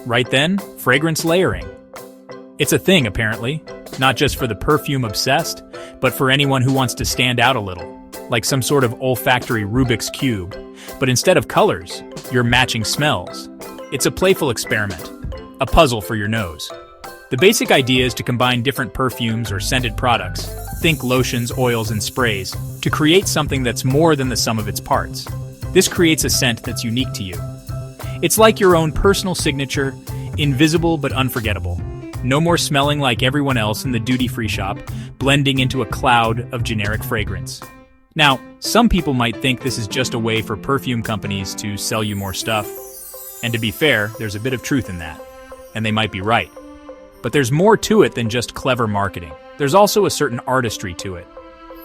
Right then, fragrance layering. It's a thing, apparently, not just for the perfume obsessed, but for anyone who wants to stand out a little, like some sort of olfactory Rubik's Cube. But instead of colors, you're matching smells. It's a playful experiment, a puzzle for your nose. The basic idea is to combine different perfumes or scented products, think lotions, oils, and sprays, to create something that's more than the sum of its parts. This creates a scent that's unique to you. It's like your own personal signature, invisible but unforgettable. No more smelling like everyone else in the duty-free shop, blending into a cloud of generic fragrance. Now, some people might think this is just a way for perfume companies to sell you more stuff. And to be fair, there's a bit of truth in that. And they might be right. But there's more to it than just clever marketing. There's also a certain artistry to it.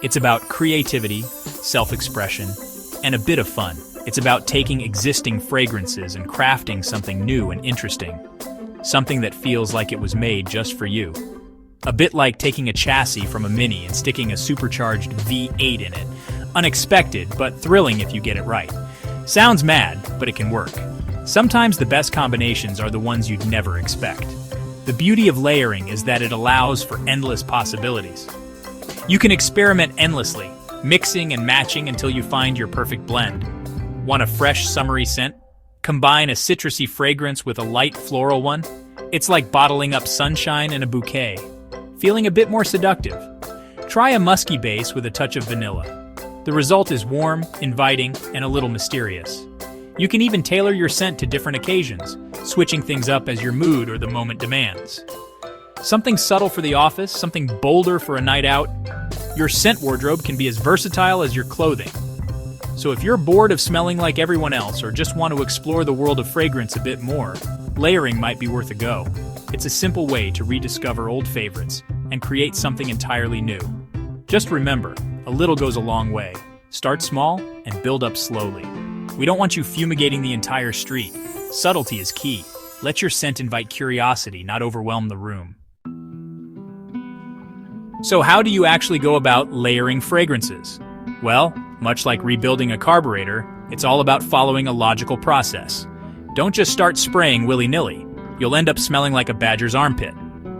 It's about creativity, self-expression, and a bit of fun. It's about taking existing fragrances and crafting something new and interesting. Something that feels like it was made just for you. A bit like taking a chassis from a Mini and sticking a supercharged V8 in it. Unexpected, but thrilling if you get it right. Sounds mad, but it can work. Sometimes the best combinations are the ones you'd never expect. The beauty of layering is that it allows for endless possibilities. You can experiment endlessly, mixing and matching until you find your perfect blend. Want a fresh, summery scent? Combine a citrusy fragrance with a light floral one? It's like bottling up sunshine in a bouquet. Feeling a bit more seductive? Try a musky base with a touch of vanilla. The result is warm, inviting, and a little mysterious. You can even tailor your scent to different occasions, switching things up as your mood or the moment demands. Something subtle for the office, something bolder for a night out. Your scent wardrobe can be as versatile as your clothing. So if you're bored of smelling like everyone else or just want to explore the world of fragrance a bit more, layering might be worth a go. It's a simple way to rediscover old favorites and create something entirely new. Just remember, a little goes a long way. Start small and build up slowly. We don't want you fumigating the entire street. Subtlety is key. Let your scent invite curiosity, not overwhelm the room. So how do you actually go about layering fragrances? Well, much like rebuilding a carburetor, it's all about following a logical process. Don't just start spraying willy-nilly. You'll end up smelling like a badger's armpit.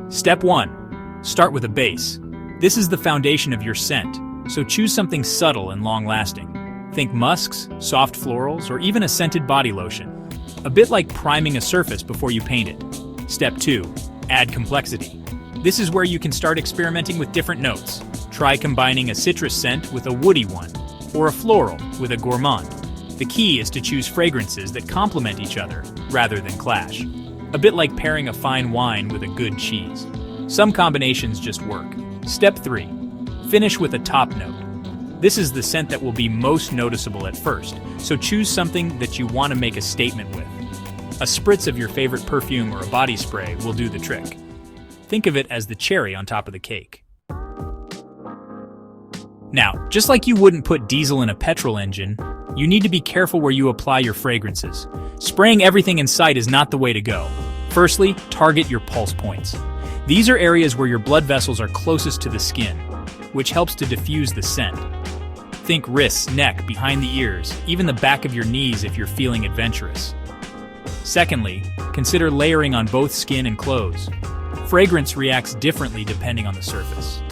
Step 1. Start with a base. This is the foundation of your scent, so choose something subtle and long-lasting. Think musks, soft florals, or even a scented body lotion. A bit like priming a surface before you paint it. Step 2. Add complexity. This is where you can start experimenting with different notes. Try combining a citrus scent with a woody one, or a floral with a gourmand. The key is to choose fragrances that complement each other, rather than clash. A bit like pairing a fine wine with a good cheese. Some combinations just work. Step 3. Finish with a top note. This is the scent that will be most noticeable at first, so choose something that you want to make a statement with. A spritz of your favorite perfume or a body spray will do the trick. Think of it as the cherry on top of the cake. Now, just like you wouldn't put diesel in a petrol engine, you need to be careful where you apply your fragrances. Spraying everything in sight is not the way to go. Firstly, target your pulse points. These are areas where your blood vessels are closest to the skin, which helps to diffuse the scent. Think wrists, neck, behind the ears, even the back of your knees if you're feeling adventurous. Secondly, consider layering on both skin and clothes. Fragrance reacts differently depending on the surface.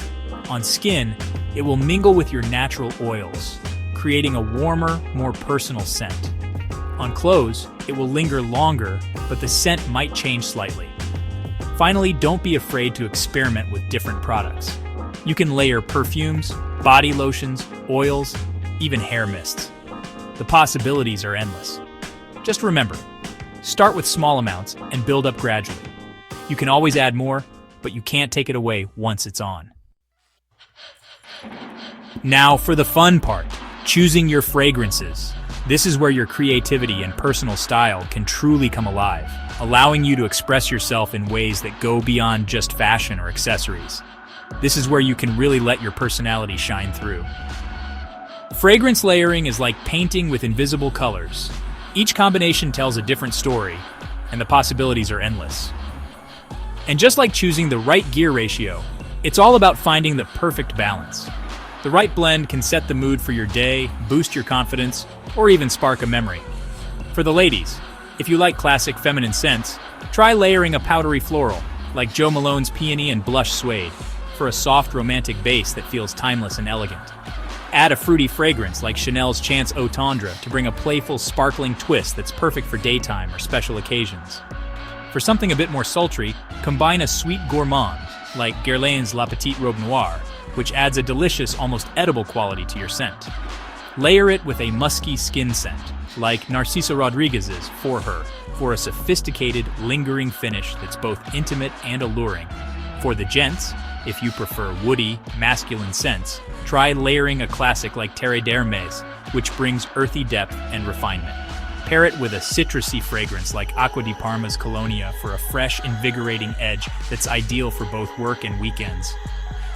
On skin, it will mingle with your natural oils, creating a warmer, more personal scent. On clothes, it will linger longer, but the scent might change slightly. Finally, don't be afraid to experiment with different products. You can layer perfumes, body lotions, oils, even hair mists. The possibilities are endless. Just remember, start with small amounts and build up gradually. You can always add more, but you can't take it away once it's on. Now for the fun part, choosing your fragrances. This is where your creativity and personal style can truly come alive, allowing you to express yourself in ways that go beyond just fashion or accessories. This is where you can really let your personality shine through. Fragrance layering is like painting with invisible colors. Each combination tells a different story, and the possibilities are endless. And just like choosing the right gear ratio, it's all about finding the perfect balance. The right blend can set the mood for your day, boost your confidence, or even spark a memory. For the ladies, If you like classic feminine scents, try layering a powdery floral, like Jo Malone's Peony and Blush Suede, for a soft romantic base that feels timeless and elegant. Add a fruity fragrance like Chanel's Chance Eau Tendre to bring a playful, sparkling twist that's perfect for daytime or special occasions. For something a bit more sultry, combine a sweet gourmand, like Guerlain's La Petite Robe Noire, which adds a delicious, almost edible quality to your scent. Layer it with a musky skin scent, like Narciso Rodriguez's For Her, for a sophisticated, lingering finish that's both intimate and alluring. For the gents, if you prefer woody, masculine scents, try layering a classic like Terre d'Hermes, which brings earthy depth and refinement. Pair it with a citrusy fragrance like Acqua di Parma's Colonia for a fresh, invigorating edge that's ideal for both work and weekends.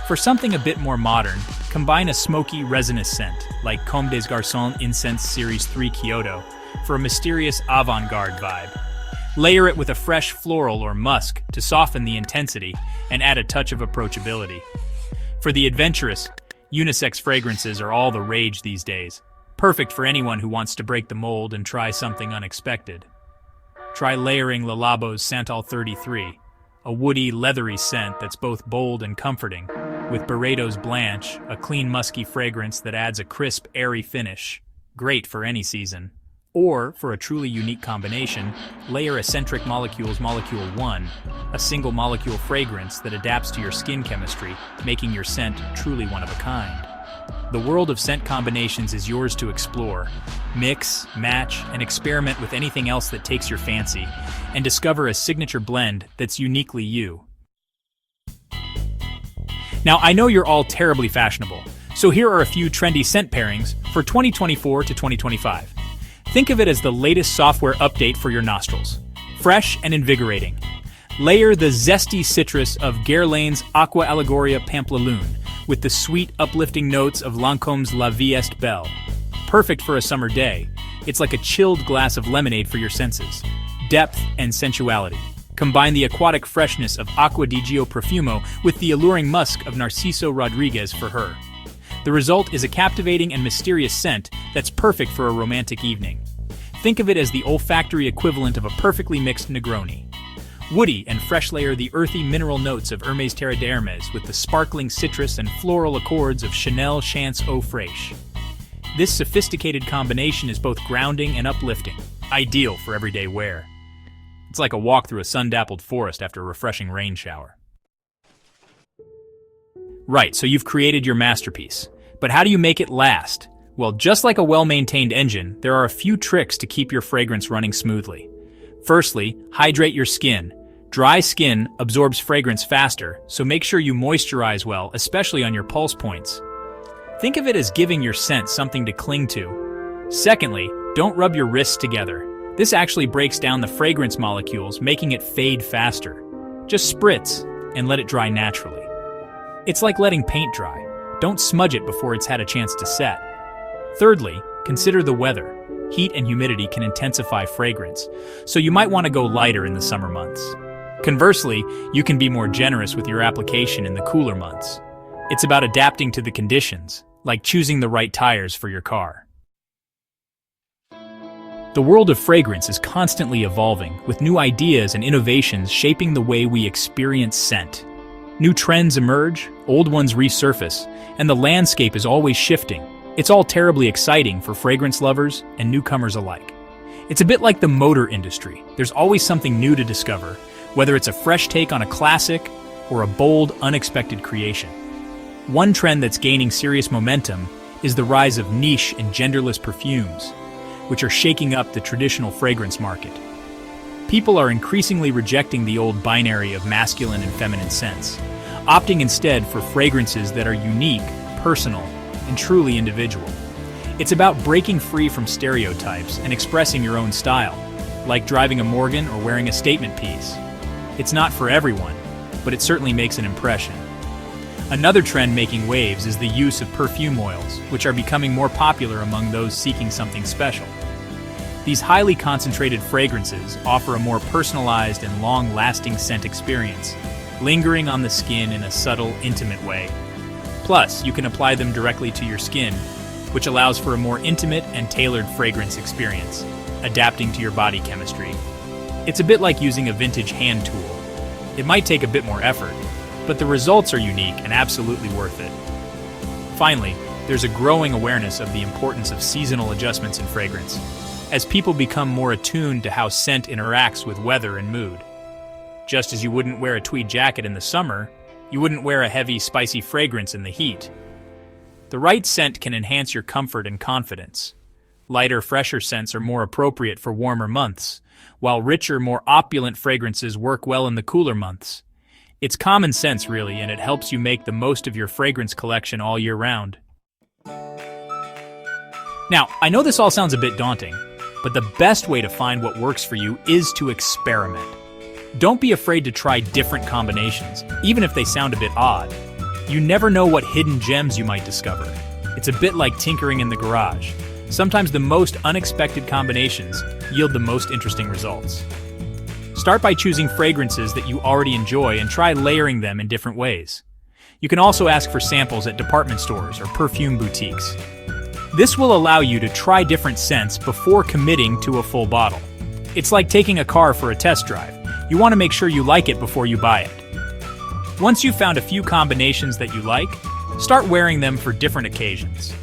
For something a bit more modern, combine a smoky, resinous scent like Comme des Garçons Incense Series 3 Kyoto for a mysterious avant-garde vibe. Layer it with a fresh floral or musk to soften the intensity and add a touch of approachability. For the adventurous, unisex fragrances are all the rage these days, perfect for anyone who wants to break the mold and try something unexpected. Try layering Le Labo's Santal 33, a woody, leathery scent that's both bold and comforting, with Barredo's Blanche, a clean, musky fragrance that adds a crisp, airy finish, great for any season. Or, for a truly unique combination, layer Eccentric Molecule's Molecule 1, a single molecule fragrance that adapts to your skin chemistry, making your scent truly one of a kind. The world of scent combinations is yours to explore. Mix, match, and experiment with anything else that takes your fancy, and discover a signature blend that's uniquely you. Now, I know you're all terribly fashionable, so here are a few trendy scent pairings for 2024 to 2025. Think of it as the latest software update for your nostrils. Fresh and invigorating. Layer the zesty citrus of Guerlain's Aqua Allegoria Pamplemousse with the sweet, uplifting notes of Lancome's La Vie Est Belle. Perfect for a summer day, it's like a chilled glass of lemonade for your senses. Depth and sensuality. Combine the aquatic freshness of Acqua di Gio Profumo with the alluring musk of Narciso Rodriguez For Her. The result is a captivating and mysterious scent that's perfect for a romantic evening. Think of it as the olfactory equivalent of a perfectly mixed Negroni. Woody and fresh layer the earthy mineral notes of Hermès Terre d'Hermes with the sparkling citrus and floral accords of Chanel Chance Eau Fraiche. This sophisticated combination is both grounding and uplifting, ideal for everyday wear. It's like a walk through a sun-dappled forest after a refreshing rain shower. Right, so you've created your masterpiece. But how do you make it last? Well, just like a well-maintained engine, there are a few tricks to keep your fragrance running smoothly. Firstly, hydrate your skin. Dry skin absorbs fragrance faster, so make sure you moisturize well, especially on your pulse points. Think of it as giving your scent something to cling to. Secondly, don't rub your wrists together. This actually breaks down the fragrance molecules, making it fade faster. Just spritz and let it dry naturally. It's like letting paint dry. Don't smudge it before it's had a chance to set. Thirdly, consider the weather. Heat and humidity can intensify fragrance, so you might want to go lighter in the summer months. Conversely, you can be more generous with your application in the cooler months. It's about adapting to the conditions, like choosing the right tires for your car. The world of fragrance is constantly evolving, with new ideas and innovations shaping the way we experience scent. New trends emerge, old ones resurface, and the landscape is always shifting. It's all terribly exciting for fragrance lovers and newcomers alike. It's a bit like the motor industry. There's always something new to discover, whether it's a fresh take on a classic or a bold, unexpected creation. One trend that's gaining serious momentum is the rise of niche and genderless perfumes, which are shaking up the traditional fragrance market. People are increasingly rejecting the old binary of masculine and feminine scents, opting instead for fragrances that are unique, personal, and truly individual. It's about breaking free from stereotypes and expressing your own style, like driving a Morgan or wearing a statement piece. It's not for everyone, but it certainly makes an impression. Another trend making waves is the use of perfume oils, which are becoming more popular among those seeking something special. These highly concentrated fragrances offer a more personalized and long-lasting scent experience, lingering on the skin in a subtle, intimate way. Plus, you can apply them directly to your skin, which allows for a more intimate and tailored fragrance experience. adapting to your body chemistry. It's a bit like using a vintage hand tool. It might take a bit more effort, but the results are unique and absolutely worth it. Finally, there's a growing awareness of the importance of seasonal adjustments in fragrance, as people become more attuned to how scent interacts with weather and mood. Just as you wouldn't wear a tweed jacket in the summer, you wouldn't wear a heavy, spicy fragrance in the heat. The right scent can enhance your comfort and confidence. Lighter, fresher scents are more appropriate for warmer months, while richer, more opulent fragrances work well in the cooler months. It's common sense, really, and it helps you make the most of your fragrance collection all year round. Now, I know this all sounds a bit daunting, but the best way to find what works for you is to experiment. Don't be afraid to try different combinations, even if they sound a bit odd. You never know what hidden gems you might discover. It's a bit like tinkering in the garage. Sometimes the most unexpected combinations yield the most interesting results. Start by choosing fragrances that you already enjoy and try layering them in different ways. You can also ask for samples at department stores or perfume boutiques. This will allow you to try different scents before committing to a full bottle. It's like taking a car for a test drive. You want to make sure you like it before you buy it. Once you've found a few combinations that you like, start wearing them for different occasions.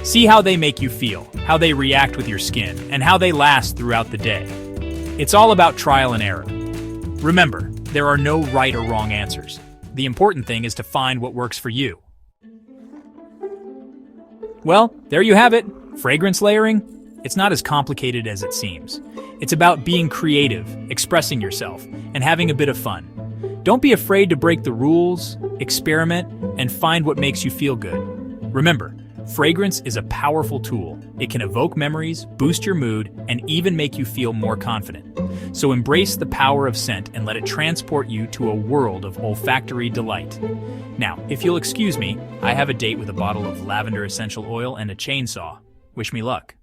See how they make you feel, how they react with your skin, and how they last throughout the day. It's all about trial and error. Remember, there are no right or wrong answers. The important thing is to find what works for you. Well, there you have it. Fragrance layering? It's not as complicated as it seems. It's about being creative, expressing yourself, and having a bit of fun. Don't be afraid to break the rules, experiment, and find what makes you feel good. Remember, fragrance is a powerful tool. It can evoke memories, boost your mood, and even make you feel more confident. So embrace the power of scent and let it transport you to a world of olfactory delight. Now, if you'll excuse me, I have a date with a bottle of lavender essential oil and a chainsaw. Wish me luck.